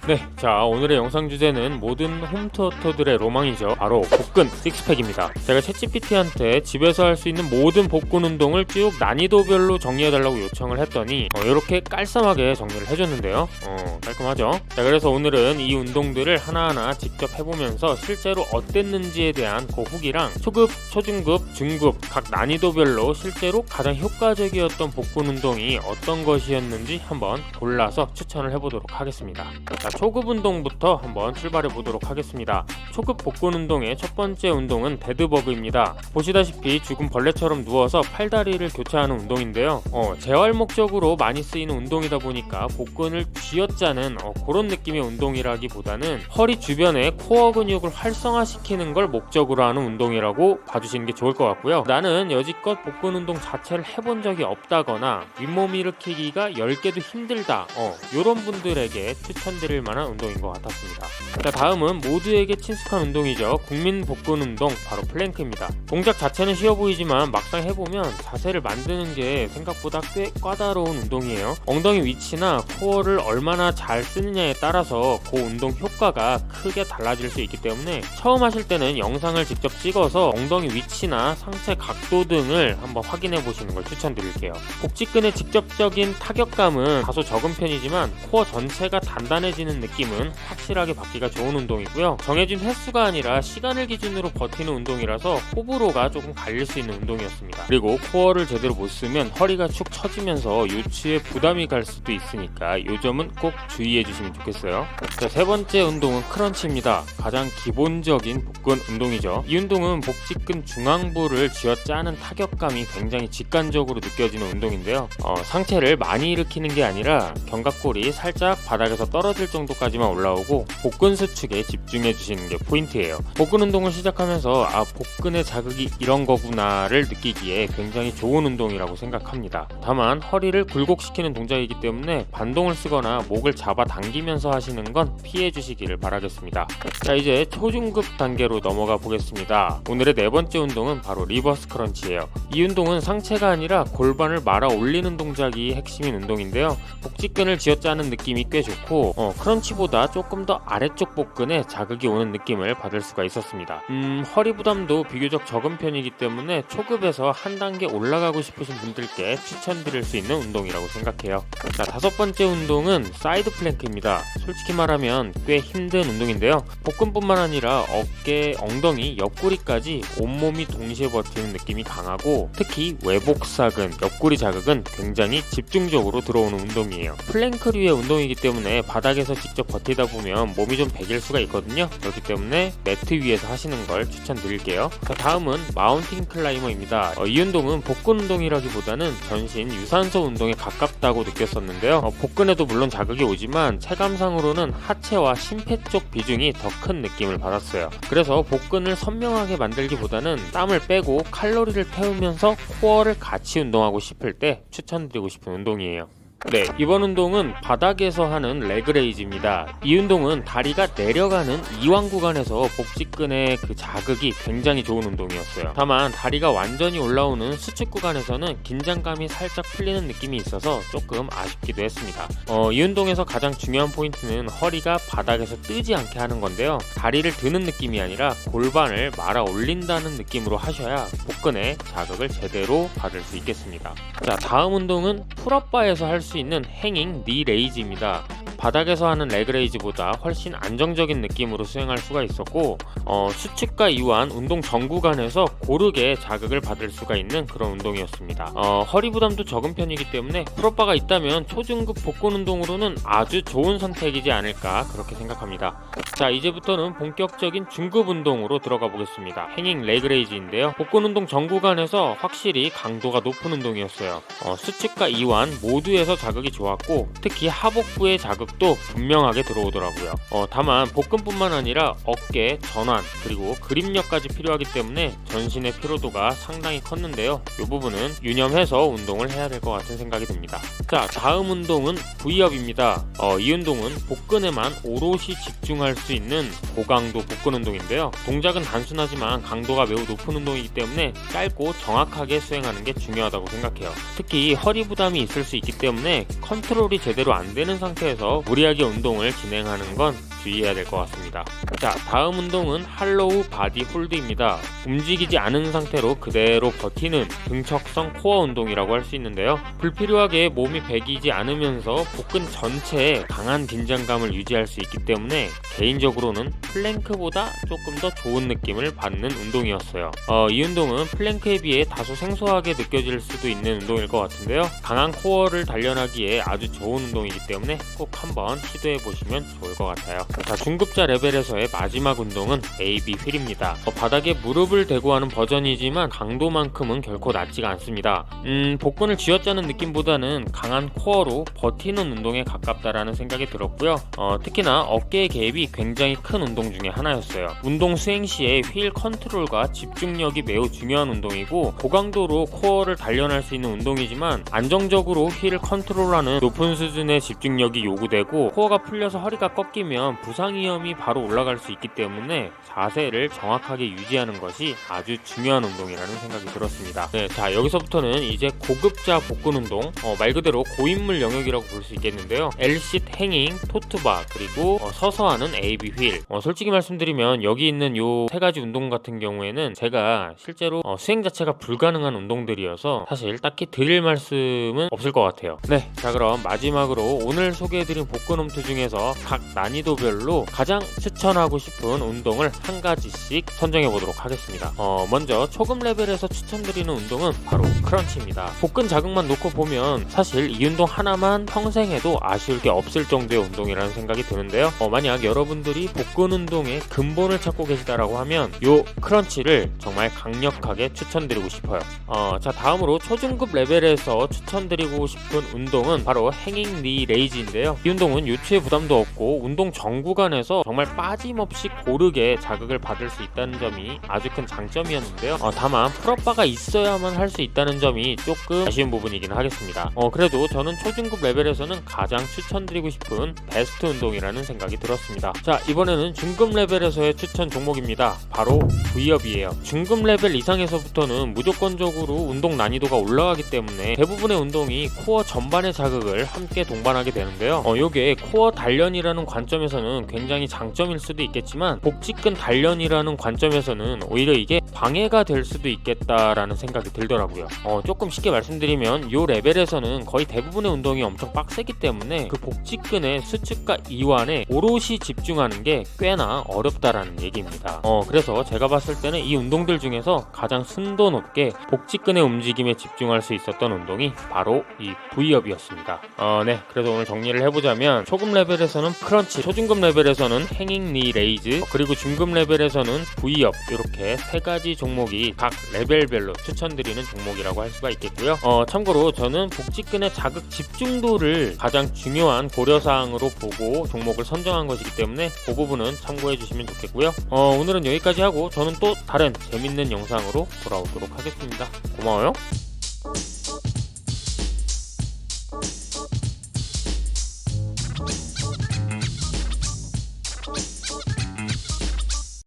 네, 자 오늘의 영상 주제는 모든 홈투어터들의 로망이죠. 바로 복근 식스팩입니다. 제가 챗GPT한테 집에서 할 수 있는 모든 복근 운동을 쭉 난이도별로 정리해달라고 요청을 했더니 이렇게 깔쌈하게 정리를 해줬는데요. 깔끔하죠? 자, 그래서 오늘은 이 운동들을 하나하나 직접 해보면서 실제로 어땠는지에 대한 그 후기랑 초급, 초중급, 중급 각 난이도별로 실제로 가장 효과적이었던 복근 운동이 어떤 것이었는지 한번 골라서 추천을 해보도록 하겠습니다. 자, 초급 운동부터 한번 출발해 보도록 하겠습니다. 초급 복근 운동의 첫 번째 운동은 데드버그입니다. 보시다시피 죽은 벌레처럼 누워서 팔다리를 교차하는 운동인데요. 재활 목적으로 많이 쓰이는 운동이다 보니까 복근을 쥐어짜는 그런 느낌의 운동이라기보다는 허리 주변에 코어 근육을 활성화시키는 걸 목적으로 하는 운동이라고 봐주시는 게 좋을 것 같고요. 나는 여지껏 복근 운동 자체를 해본 적이 없다거나 윗몸 일으키기가 10개도 힘들다 이런 분들에게 추천드릴 만한 운동인 것 같았습니다. 자, 다음은 모두에게 친숙한 운동이죠. 국민 복근 운동, 바로 플랭크입니다. 동작 자체는 쉬워 보이지만 막상 해보면 자세를 만드는 게 생각보다 꽤 까다로운 운동이에요. 엉덩이 위치나 코어를 얼마나 잘 쓰느냐에 따라서 그 운동 효과가 크게 달라질 수 있기 때문에 처음 하실 때는 영상을 직접 찍어서 엉덩이 위치나 상체 각도 등을 한번 확인해 보시는 걸 추천드릴게요. 복직근의 직접적인 타격감은 다소 적은 편이지만 코어 전체가 단단해지는 느낌은 확실하게 받기가 좋은 운동이고요. 정해진 횟수가 아니라 시간을 기준으로 버티는 운동이라서 호불호가 조금 갈릴 수 있는 운동이었습니다. 그리고 코어를 제대로 못 쓰면 허리가 축 처지면서 요추에 부담이 갈 수도 있으니까 이 점은 꼭 주의해 주시면 좋겠어요. 자, 세 번째 운동은 크런치입니다. 가장 기본적인 복근 운동이죠. 이 운동은 복직근 중앙부를 쥐어짜는 타격감이 굉장히 직관적으로 느껴지는 운동인데요. 상체를 많이 일으키는 게 아니라 견갑골이 살짝 바닥에서 떨어질 정도까지만 올라오고 복근 수축에 집중해 주시는 게 포인트예요. 복근 운동을 시작하면서 복근의 자극이 이런 거구나를 느끼기에 굉장히 좋은 운동이라고 생각합니다. 다만 허리를 굴곡시키는 동작이기 때문에 반동을 쓰거나 목을 잡아 당기면서 하시는 건 피해 주시기를 바라겠습니다. 자, 이제 초중급 단계로 넘어가 보겠습니다. 오늘의 네 번째 운동은 바로 리버스 크런치예요. 이 운동은 상체가 아니라 골반을 말아 올리는 동작이 핵심인 운동인데요. 복직근을 쥐어짜는 느낌이 꽤 좋고 크런치보다 조금 더 아래쪽 복근에 자극이 오는 느낌을 받을 수가 있었습니다. 허리 부담도 비교적 적은 편이기 때문에 초급에서 한 단계 올라가고 싶으신 분들께 추천드릴 수 있는 운동이라고 생각해요. 자, 다섯 번째 운동은 사이드 플랭크입니다. 솔직히 말하면 꽤 힘든 운동인데요. 복근뿐만 아니라 어깨, 엉덩이, 옆구리까지 온몸이 동시에 버티는 느낌이 강하고 특히 외복사근, 옆구리 자극은 굉장히 집중적으로 들어오는 운동이에요. 플랭크류의 운동이기 때문에 바닥에서 직접 버티다 보면 몸이 좀 베길 수가 있거든요. 그렇기 때문에 매트 위에서 하시는 걸 추천드릴게요. 자, 다음은 마운틴 클라이머입니다. 이 운동은 복근 운동이라기보다는 전신 유산소 운동에 가깝다고 느꼈었는데요. 복근에도 물론 자극이 오지만 체감상으로는 하체와 심폐 쪽 비중이 더 큰 느낌을 받았어요. 그래서 복근을 선명하게 만들기보다는 땀을 빼고 칼로리를 태우면서 코어를 같이 운동하고 싶을 때 추천드리고 싶은 운동이에요. 네, 이번 운동은 바닥에서 하는 레그레이즈입니다. 이 운동은 다리가 내려가는 이완 구간에서 복직근의 그 자극이 굉장히 좋은 운동이었어요. 다만 다리가 완전히 올라오는 수축 구간에서는 긴장감이 살짝 풀리는 느낌이 있어서 조금 아쉽기도 했습니다. 이 운동에서 가장 중요한 포인트는 허리가 바닥에서 뜨지 않게 하는 건데요. 다리를 드는 느낌이 아니라 골반을 말아 올린다는 느낌으로 하셔야 복근의 자극을 제대로 받을 수 있겠습니다. 자, 다음 운동은 풀업바에서 할 수 있는 행잉 니 레이즈입니다. 바닥에서 하는 레그레이즈보다 훨씬 안정적인 느낌으로 수행할 수가 있었고 수축과 이완, 운동 전 구간에서 고르게 자극을 받을 수가 있는 그런 운동이었습니다. 허리 부담도 적은 편이기 때문에 풀업바가 있다면 초중급 복근 운동으로는 아주 좋은 선택이지 않을까 그렇게 생각합니다. 자, 이제부터는 본격적인 중급 운동으로 들어가 보겠습니다. 행잉 레그레이즈인데요. 복근 운동 전 구간에서 확실히 강도가 높은 운동이었어요. 수축과 이완 모두에서 자극이 좋았고 특히 하복부의 자극도 분명하게 들어오더라고요. 다만 복근뿐만 아니라 어깨, 전완, 그리고 그립력까지 필요하기 때문에 전신의 피로도가 상당히 컸는데요. 이 부분은 유념해서 운동을 해야 될 것 같은 생각이 듭니다. 자, 다음 운동은 V업입니다. 이 운동은 복근에만 오롯이 집중할 수 있는 고강도 복근 운동인데요. 동작은 단순하지만 강도가 매우 높은 운동이기 때문에 짧고 정확하게 수행하는 게 중요하다고 생각해요. 특히 허리 부담이 있을 수 있기 때문에 컨트롤이 제대로 안 되는 상태에서 상태에서 무리하게 운동을 진행하는 건 주의해야 될 것 같습니다. 자, 다음 운동은 할로우 바디 홀드입니다. 움직이지 않은 상태로 그대로 버티는 등척성 코어 운동이라고 할 수 있는데요. 불필요하게 몸이 베기지 않으면서 복근 전체에 강한 긴장감을 유지할 수 있기 때문에 개인적으로는 플랭크보다 조금 더 좋은 느낌을 받는 운동이었어요. 이 운동은 플랭크에 비해 다소 생소하게 느껴질 수도 있는 운동일 것 같은데요. 강한 코어를 단련하기에 아주 좋은 운동이기 때문에 꼭 한번 시도해 보시면 좋을 것 같아요. 자, 중급자 레벨에서의 마지막 운동은 AB 휠입니다. 바닥에 무릎을 대고 하는 버전이지만 강도만큼은 결코 낮지가 않습니다. 복근을 쥐어짜는 느낌보다는 강한 코어로 버티는 운동에 가깝다라는 생각이 들었고요. 특히나 어깨의 갭이 굉장히 큰 운동 중에 하나였어요. 운동 수행 시에 휠 컨트롤과 집중력이 매우 중요한 운동이고 고강도로 코어를 단련할 수 있는 운동이지만 안정적으로 휠을 컨트롤하는 높은 수준의 집중력이 요구되고 코어가 풀려서 허리가 꺾이면 부상 위험이 바로 올라갈 수 있기 때문에 자세를 정확하게 유지하는 것이 아주 중요한 운동이라는 생각이 들었습니다. 네, 자, 여기서부터는 이제 고급자 복근 운동, 말 그대로 고인물 영역이라고 볼 수 있겠는데요. Lsit 행잉, 토트바, 그리고 서서 하는 AB 휠. 솔직히 말씀드리면 여기 있는 요 세 가지 운동 같은 경우에는 제가 실제로 수행 자체가 불가능한 운동들이어서 사실 딱히 드릴 말씀은 없을 것 같아요. 네, 자, 그럼 마지막으로 오늘 소개해드린 복근 홈트 중에서 각 난이도별로 가장 추천하고 싶은 운동을 한 가지씩 선정해 보도록 하겠습니다. 먼저 초급 레벨에서 추천드리는 운동은 바로 크런치입니다. 복근 자극만 놓고 보면 사실 이 운동 하나만 평생 해도 아쉬울 게 없을 정도의 운동이라는 생각이 드는데요. 만약 여러분들이 복근 운동의 근본을 찾고 계시다라고 하면 요 크런치를 정말 강력하게 추천드리고 싶어요. 자, 다음으로 초중급 레벨에서 추천드리고 싶은 운동은 바로 행잉 니 레이즈인데요. 이 운동은 요추의 부담도 없고 운동 전 구간에서 정말 빠짐없이 고르게 자극을 받을 수 있다는 점이 아주 큰 장점이었는데요. 다만 풀업바가 있어야만 할 수 있다는 점이 조금 아쉬운 부분이긴 하겠습니다. 그래도 저는 초중급 레벨에서는 가장 추천드리고 싶은 베스트 운동이라는 생각이 들었습니다. 자, 이번에는 중급 레벨에서의 추천 종목입니다. 바로 V업이에요. 중급 레벨 이상에서부터는 무조건적으로 운동 난이도가 올라가기 때문에 대부분의 운동이 코어 전반의 자극을 함께 동반하게 되는데요. 요게 코어 단련이라는 관점에서는 굉장히 장점일 수도 있겠지만 복직근 단련이라는 관점에서는 오히려 이게 방해가 될 수도 있겠다라는 생각이 들더라고요. 조금 쉽게 말씀드리면 요 레벨에서는 거의 대부분의 운동이 엄청 빡세기 때문에 그 복직근의 수축과 이완에 오롯이 집중하는 게 꽤나 어렵다라는 얘기입니다. 그래서 제가 봤을 때는 이 운동들 중에서 가장 순도 높게 복직근의 움직임에 집중할 수 있었던 운동이 바로 이 V업이었습니다. 네, 그래서 오늘 정리를 해보자면 초급 레벨에서는 크런치, 초중급 레벨에서는 행잉 니 레이즈, 그리고 중급 레벨에서는 V업, 이렇게 세 가지 종목이 각 레벨별로 추천드리는 종목이라고 할 수가 있겠고요. 참고로 저는 복직근의 자극 집중도를 가장 중요한 고려사항으로 보고 종목을 선정한 것이기 때문에 그 부분은 참고해 주시면 좋겠고요. 오늘은 여기까지 하고 저는 또 다른 재밌는 영상으로 돌아오도록 하겠습니다. 고마워요.